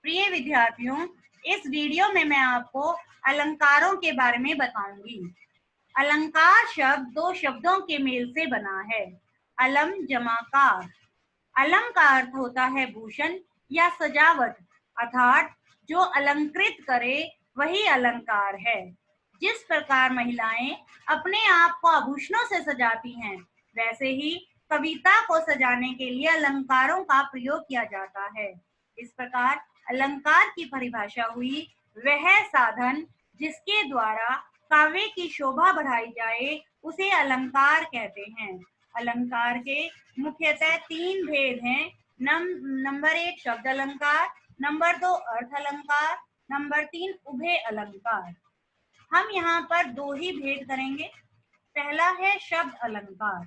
प्रिय विद्यार्थियों, इस वीडियो में मैं आपको अलंकारों के बारे में बताऊंगी। अलंकार शब्द दो शब्दों के मेल से बना है, अलम जमा कार। अलम का अर्थ होता है भूषण या सजावट, अर्थात जो अलंकृत करे वही अलंकार है। जिस प्रकार महिलाएं अपने आप को आभूषणों से सजाती हैं, वैसे ही कविता को सजाने के लिए अलंकारों का प्रयोग किया जाता है। इस प्रकार अलंकार की परिभाषा हुई वह साधन जिसके द्वारा काव्य की शोभा बढ़ाई जाए उसे अलंकार कहते हैं। अलंकार के मुख्यतः तीन भेद हैं। नंबर 1 शब्द अलंकार, नंबर 2 अर्थ अलंकार, नंबर 3 उभय अलंकार। हम यहाँ पर दो ही भेद करेंगे। पहला है शब्द अलंकार,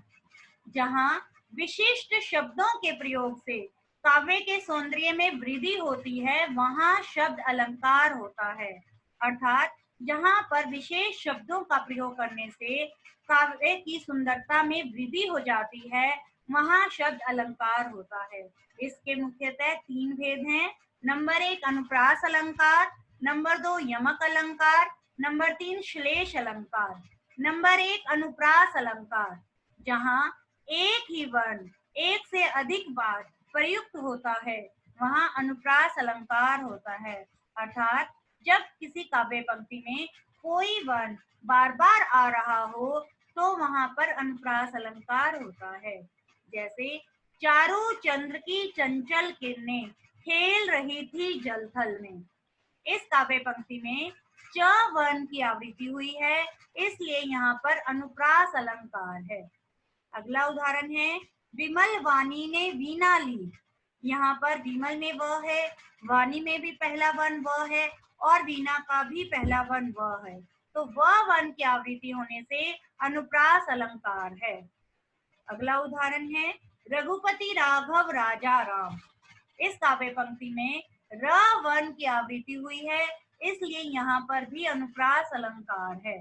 जहाँ विशिष्ट शब्दों के प्रयोग से काव्य के सौंदर्य में वृद्धि होती है, वहाँ शब्द अलंकार होता है। अर्थात जहाँ पर विशेष शब्दों का प्रयोग करने से काव्य की सुंदरता में वृद्धि हो जाती है, वहाँ शब्द अलंकार होता है। इसके मुख्यतः तीन भेद हैं। नंबर 1 अनुप्रास अलंकार, नंबर 2 यमक अलंकार, नंबर 3 श्लेष अलंकार। नंबर 1 अनुप्रास अलंकार, जहाँ एक ही वर्ण एक से अधिक बार प्रयुक्त होता है, वहाँ अनुप्रास अलंकार होता है। अर्थात जब किसी काव्य पंक्ति में कोई वर्ण बार बार आ रहा हो तो वहाँ पर अनुप्रास अलंकार होता है। जैसे चारों चंद्र की चंचल किरणें खेल रही थी जलथल में। इस काव्य पंक्ति में च वर्ण की आवृत्ति हुई है, इसलिए यहाँ पर अनुप्रास अलंकार है। अगला उदाहरण है विमल वाणी ने वीणा ली। यहाँ पर विमल में व है, वाणी में भी पहला वर्ण व है और वीणा का भी पहला वर्ण व है, तो व वर्ण की आवृत्ति होने से अनुप्रास अलंकार है। अगला उदाहरण है रघुपति राघव राजा राम। इस काव्य पंक्ति में र वर्ण की आवृत्ति हुई है, इसलिए यहाँ पर भी अनुप्रास अलंकार है।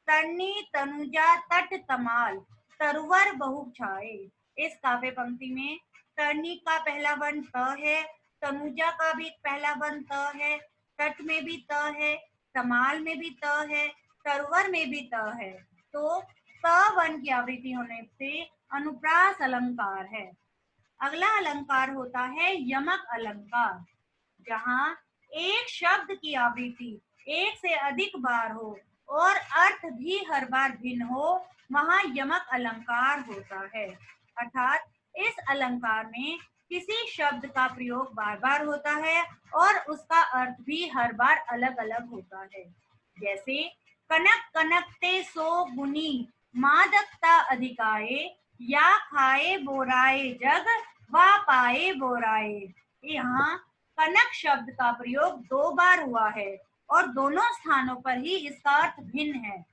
तरनी तनुजा तट तमाल तरुवर बहु छाए। इस काव्य पंक्ति में तरनी का पहला वर्ण त है, तनुजा का भी पहला वर्ण त है, तट में भी त है, तमाल में भी त है, तरुवर में भी त है, तो त वर्ण की आवृत्ति होने से अनुप्रास अलंकार है। अगला अलंकार होता है यमक अलंकार, जहाँ एक शब्द की आवृत्ति एक से अधिक बार हो और अर्थ भी हर बार भिन्न हो, वहाँ यमक अलंकार होता है। अर्थात इस अलंकार में किसी शब्द का प्रयोग बार बार होता है और उसका अर्थ भी हर बार अलग अलग होता है। जैसे कनक कनकते सो गुनी मादकता अधिकाए, या खाए बोराए जग वा पाए बोराए। यहाँ कनक शब्द का प्रयोग दो बार हुआ है और दोनों स्थानों पर ही इसका अर्थ भिन्न है।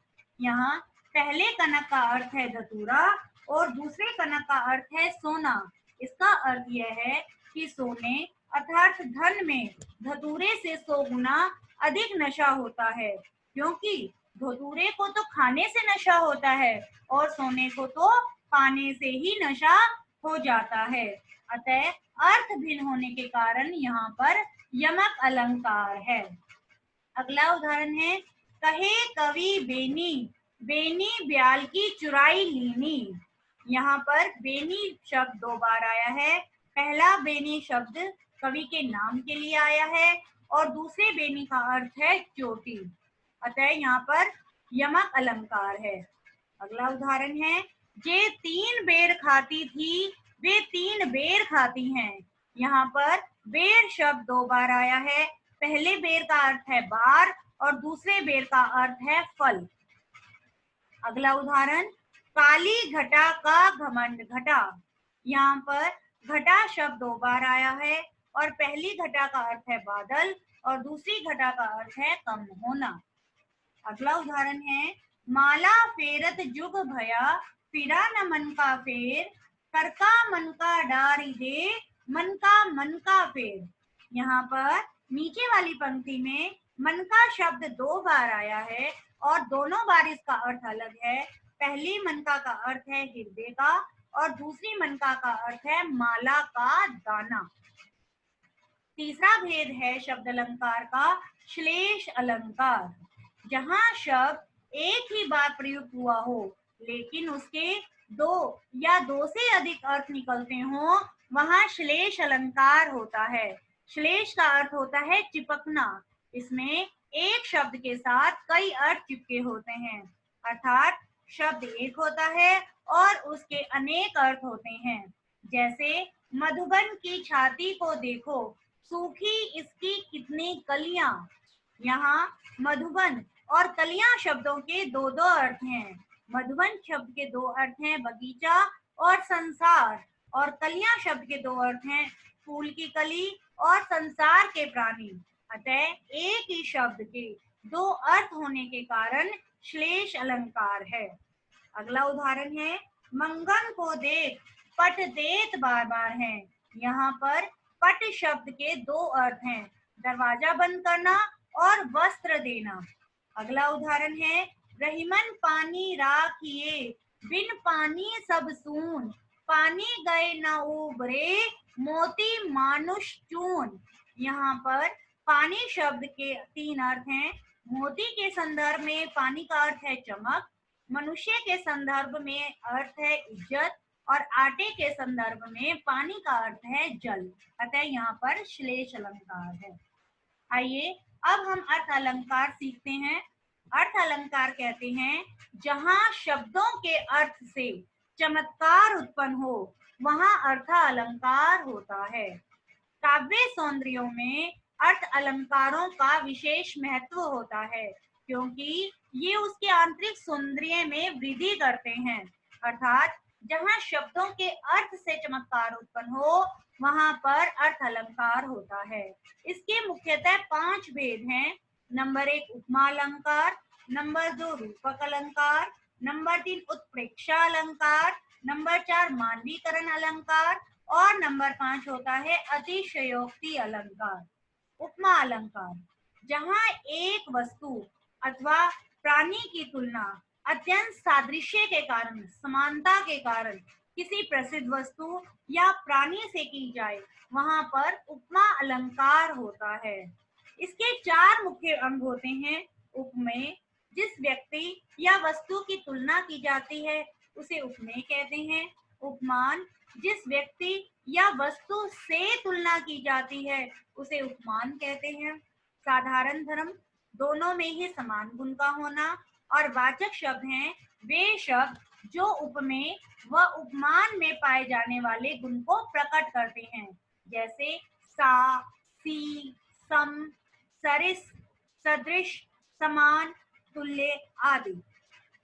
यहाँ पहले कनक का अर्थ है धतूरा और दूसरे कनक का अर्थ है सोना। इसका अर्थ यह है कि सोने अर्थात धन में धतूरे से 100 गुना अधिक नशा होता है, क्योंकि धतूरे को तो खाने से नशा होता है और सोने को तो पाने से ही नशा हो जाता है। अतः अर्थ भिन्न होने के कारण यहाँ पर यमक अलंकार है। अगला उदाहरण है कहे कवि बेनी बेनी ब्याल की चुराई लीनी। यहाँ पर बेनी शब्द दो बार आया है। पहला बेनी शब्द कवि के नाम के लिए आया है और दूसरे बेनी का अर्थ है चोटी, अतः यहाँ पर यमक अलंकार है। अगला उदाहरण है जे 3 बेर खाती थी वे 3 बेर खाती हैं। यहाँ पर बेर शब्द दो बार आया है। पहले बेर का अर्थ है बार और दूसरे बेर का अर्थ है फल। अगला उदाहरण काली घटा का घमंड घटा। यहाँ पर घटा शब्द दो बार आया है और पहली घटा का अर्थ है बादल और दूसरी घटा का अर्थ है कम होना। अगला उदाहरण है माला फेरत जुग भया फिरा न मन का फेर, करका मन का डारी दे मन का फेर। यहाँ पर नीचे वाली पंक्ति में मन का शब्द दो बार आया है और दोनों बार इसका अर्थ अलग है। पहली मनका का अर्थ है हृदय का और दूसरी मनका का अर्थ है माला का दाना। तीसरा भेद है शब्द अलंकार का श्लेष अलंकार। जहाँ शब्द एक ही बार प्रयुक्त हुआ हो लेकिन उसके दो या दो से अधिक अर्थ निकलते हो, वहाँ श्लेष अलंकार होता है। श्लेष का अर्थ होता है चिपकना। इसमें एक शब्द के साथ कई अर्थ चिपके होते हैं, अर्थात शब्द एक होता है और उसके अनेक अर्थ होते हैं। जैसे मधुबन की छाती को देखो, सूखी इसकी कितनी कलियां। यहाँ मधुबन और कलियां शब्दों के दो दो अर्थ हैं। मधुबन शब्द के दो अर्थ हैं बगीचा और संसार, और कलियां शब्द के दो अर्थ हैं फूल की कली और संसार के प्राणी। अतः एक ही शब्द के दो अर्थ होने के कारण श्लेष अलंकार है। अगला उदाहरण है मंगन को देख, पट देत बार बार है। यहाँ पर पट शब्द के दो अर्थ हैं, दरवाजा बंद करना और वस्त्र देना। अगला उदाहरण है रहीमन पानी राखिए, बिन पानी सब सून, पानी गए न उबरे, मोती मानुष चून। यहाँ पर पानी शब्द के तीन अर्थ हैं। मोती के संदर्भ में पानी का अर्थ है चमक, मनुष्य के संदर्भ में अर्थ है इज्जत, और आटे के संदर्भ में पानी का अर्थ है जल। अतः यहाँ पर श्लेष अलंकार है। आइए अब हम अर्थ अलंकार सीखते हैं। अर्थ अलंकार कहते हैं जहाँ शब्दों के अर्थ से चमत्कार उत्पन्न हो, वहाँ अर्थ अलंकार होता है। काव्य सौंदर्यों में अर्थ अलंकारों का विशेष महत्व होता है, क्योंकि ये उसके आंतरिक सौंदर्य में वृद्धि करते हैं। अर्थात जहाँ शब्दों के अर्थ से चमत्कार उत्पन्न हो, वहां पर अर्थ अलंकार होता है। इसके मुख्यतः 5 भेद हैं। नंबर 1 उपमा अलंकार, नंबर 2 रूपक अलंकार, नंबर 3 उत्प्रेक्षा अलंकार, नंबर 4 मानवीकरण अलंकार, और नंबर 5 होता है अतिशयोक्ति अलंकार। उपमा अलंकार, जहाँ एक वस्तु अथवा प्राणी की तुलना अत्यंत सादृश्य के कारण, समानता के कारण किसी प्रसिद्ध वस्तु या प्राणी से की जाए, वहां पर उपमा अलंकार होता है। इसके 4 मुख्य अंग होते हैं। उपमेय, जिस व्यक्ति या वस्तु की तुलना की जाती है उसे उपमेय कहते हैं। उपमान, जिस व्यक्ति या वस्तु से तुलना की जाती है उसे उपमान कहते हैं। साधारण धर्म, दोनों में ही समान गुण का होना। और वाचक शब्द हैं वे शब्द जो उपमेय व उपमान में पाए जाने वाले गुण को प्रकट करते हैं, जैसे सा, सी, सम, सरिस, सदृश, समान, तुल्य आदि।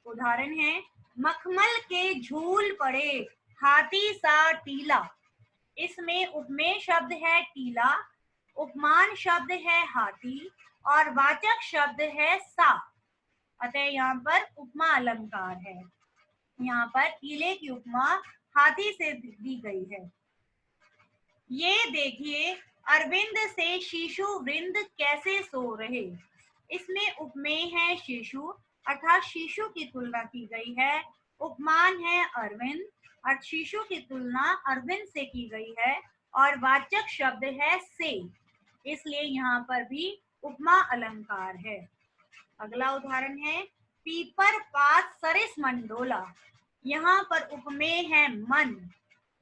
उदाहरण है मखमल के झूल पड़े, हाथी सा टीला। इसमें उपमेय शब्द है टीला, उपमान शब्द है हाथी, और वाचक शब्द है सा। अतः यहाँ पर उपमा अलंकार है। यहाँ पर टीले की उपमा हाथी से दी गई है। ये देखिए अरविंद से शिशु वृंद कैसे सो रहे। इसमें उपमेय है शिशु, अर्थात शिशु की तुलना की गई है। उपमान है अरविंद, और शिशु की तुलना अरविंद से की गई है, और वाचक शब्द है से, इसलिए यहाँ पर भी उपमा अलंकार है। अगला उदाहरण है पीपर पात सरिस मंडोला। यहाँ पर उपमेय है मन,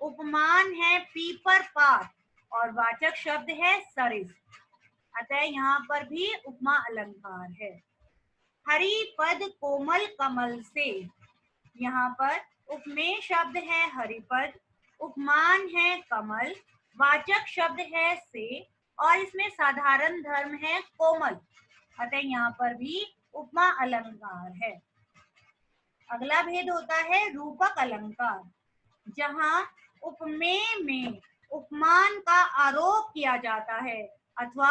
उपमान है पीपर पात, और वाचक शब्द है सरिस। अतः यहाँ पर भी उपमा अलंकार है। हरि पद कोमल कमल से, यहाँ पर उपमेय शब्द है हरिपद, उपमान है कमल, वाचक शब्द है से, और इसमें साधारण धर्म है कोमल। अतः यहाँ पर भी उपमा अलंकार है। अगला भेद होता है रूपक अलंकार, जहाँ उपमेय में उपमान का आरोप किया जाता है, अथवा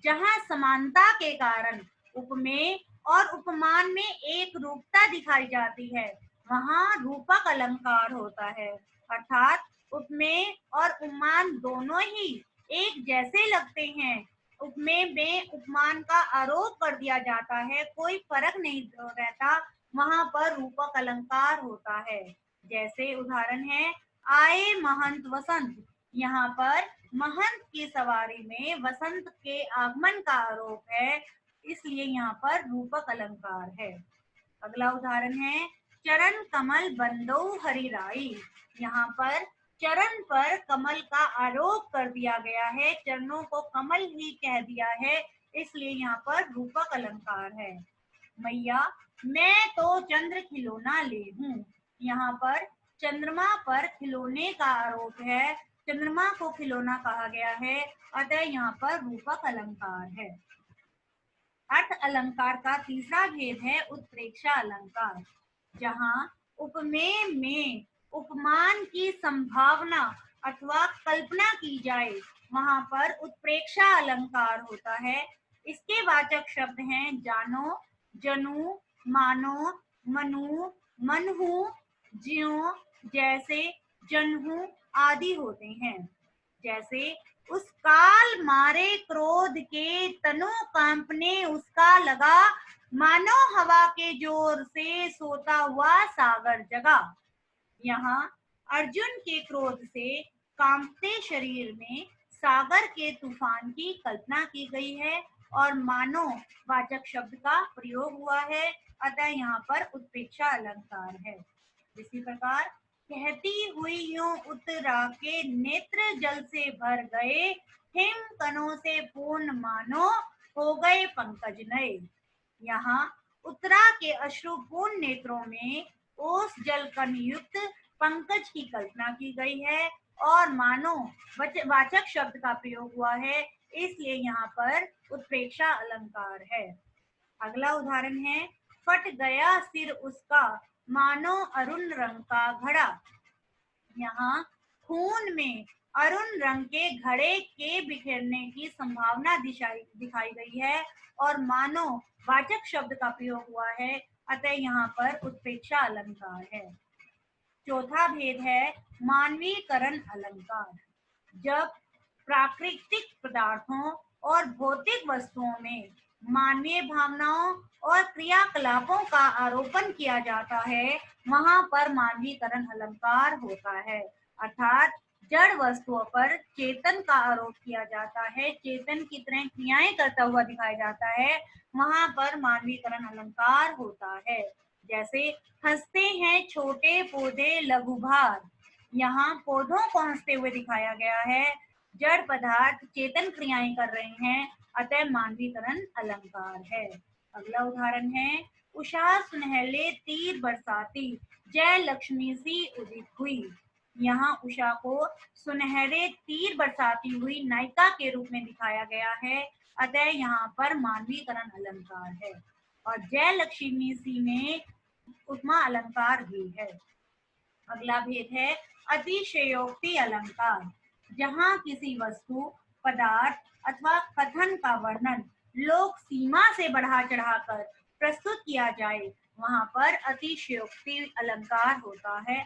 जहाँ समानता के कारण उपमेय और उपमान में एक रूपता दिखाई जाती है, वहाँ रूपक अलंकार होता है। अर्थात उपमेय और उपमान दोनों ही एक जैसे लगते हैं, उपमेय में उपमान का आरोप कर दिया जाता है, कोई फर्क नहीं रहता, वहां पर रूपक अलंकार होता है। जैसे उदाहरण है आए महंत वसंत, यहाँ पर महंत की सवारी में वसंत के आगमन का आरोप है, इसलिए यहाँ पर रूपक अलंकार है। अगला उदाहरण है चरण कमल बंदो हरिराई। यहाँ पर चरण पर कमल का आरोप कर दिया गया है, चरणों को कमल ही कह दिया है, इसलिए यहाँ पर रूपक अलंकार है। मैया मैं तो चंद्र खिलौना ले हूँ। यहाँ पर चंद्रमा पर खिलौने का आरोप है, चंद्रमा को खिलौना कहा गया है, अतः यहाँ पर रूपक अलंकार है। अर्थ अलंकार का तीसरा भेद है उत्प्रेक्षा अलंकार। जहाँ उपमेय में उपमान की संभावना अथवा कल्पना की जाए, वहां पर उत्प्रेक्षा अलंकार होता है। इसके वाचक शब्द हैं जानो, जनु, मानो, मनु, मनहु, ज्यों, जैसे, जनहु आदि होते हैं। जैसे उस काल मारे क्रोध के तनु कांपने उसका लगा, मानो हवा के जोर से सोता हुआ सागर जगा। यहाँ अर्जुन के क्रोध से कांपते शरीर में सागर के तूफान की कल्पना की गई है और मानो वाचक शब्द का प्रयोग हुआ है, अतः यहाँ पर उत्प्रेक्षा अलंकार है। इसी प्रकार कहती हुई यूं उतरा के नेत्र जल से भर गए, हिम कणों से पूर्ण मानो हो गए पंकज नए। यहाँ उत्तरा के अश्रुपूर्ण नेत्रों में ओस जल कण युक्त पंकज की कल्पना की गई है और मानो वाचक शब्द का प्रयोग हुआ है, इसलिए यहाँ पर उत्प्रेक्षा अलंकार है। अगला उदाहरण है फट गया सिर उसका, मानो अरुण रंग का घड़ा। यहाँ खून में अरुण रंग के घड़े के बिखरने की संभावना दिखाई गई है और मानो वाचक शब्द का प्रयोग हुआ है, अतः यहाँ पर उत्प्रेक्षा अलंकार है। चौथा भेद है मानवीकरण अलंकार। जब प्राकृतिक पदार्थों और भौतिक वस्तुओं में मानवीय भावनाओं और क्रियाकलापों का आरोपण किया जाता है, वहां पर मानवीकरण अलंकार होता है। अर्थात जड़ वस्तुओं पर चेतन का आरोप किया जाता है, चेतन की तरह क्रियाएं करता हुआ दिखाया जाता है, वहां पर मानवीकरण अलंकार होता है। जैसे हंसते हैं छोटे पौधे लघुभार। यहाँ पौधों को हंसते हुए दिखाया गया है, जड़ पदार्थ चेतन क्रियाएं कर रहे हैं, अतः मानवीकरण अलंकार है। अगला उदाहरण है उषा सुनहले तीर बरसाती, जय लक्ष्मी सी उदित हुई। यहाँ उषा को सुनहरे तीर बरसाती हुई नायिका के रूप में दिखाया गया है, अतः यहाँ पर मानवीकरण अलंकार है। और जय लक्ष्मी सी में उपमा अलंकार भी है। अगला भेद है अतिशयोक्ति अलंकार। जहाँ किसी वस्तु, पदार्थ अथवा कथन का वर्णन लोक सीमा से बढ़ा चढ़ाकर प्रस्तुत किया जाए, वहां पर अतिशयोक्ति अलंकार होता है।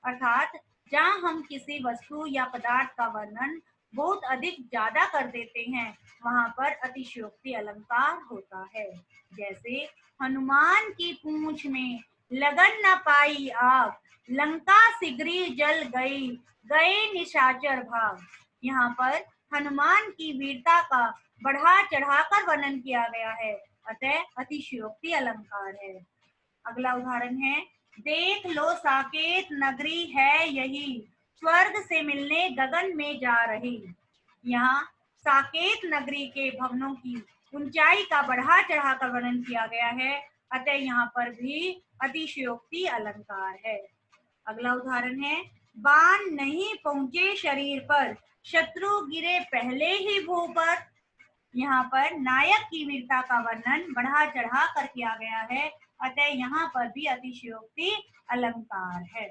अर्थात जहाँ हम किसी वस्तु या पदार्थ का वर्णन बहुत अधिक ज्यादा कर देते हैं, वहां पर अतिशयोक्ति अलंकार होता है। जैसे हनुमान की पूंछ में लगन न पाई आग, लंका सिगरी जल गई, गए निशाचर भाग। यहाँ पर हनुमान की वीरता का बढ़ा चढ़ाकर वर्णन किया गया है, अतः अतिशयोक्ति अलंकार है। अगला उदाहरण है देख लो साकेत नगरी है यही, स्वर्ग से मिलने गगन में जा रही। यहाँ साकेत नगरी के भवनों की ऊंचाई का बढ़ा चढ़ाकर वर्णन किया गया है, अतः यहाँ पर भी अतिशयोक्ति अलंकार है। अगला उदाहरण है बाण नहीं पहुंचे शरीर पर, शत्रु गिरे पहले ही भू पर। यहाँ पर नायक की वीरता का वर्णन बढ़ा चढ़ा कर किया गया है, अतः यहाँ पर भी अतिशयोक्ति अलंकार है।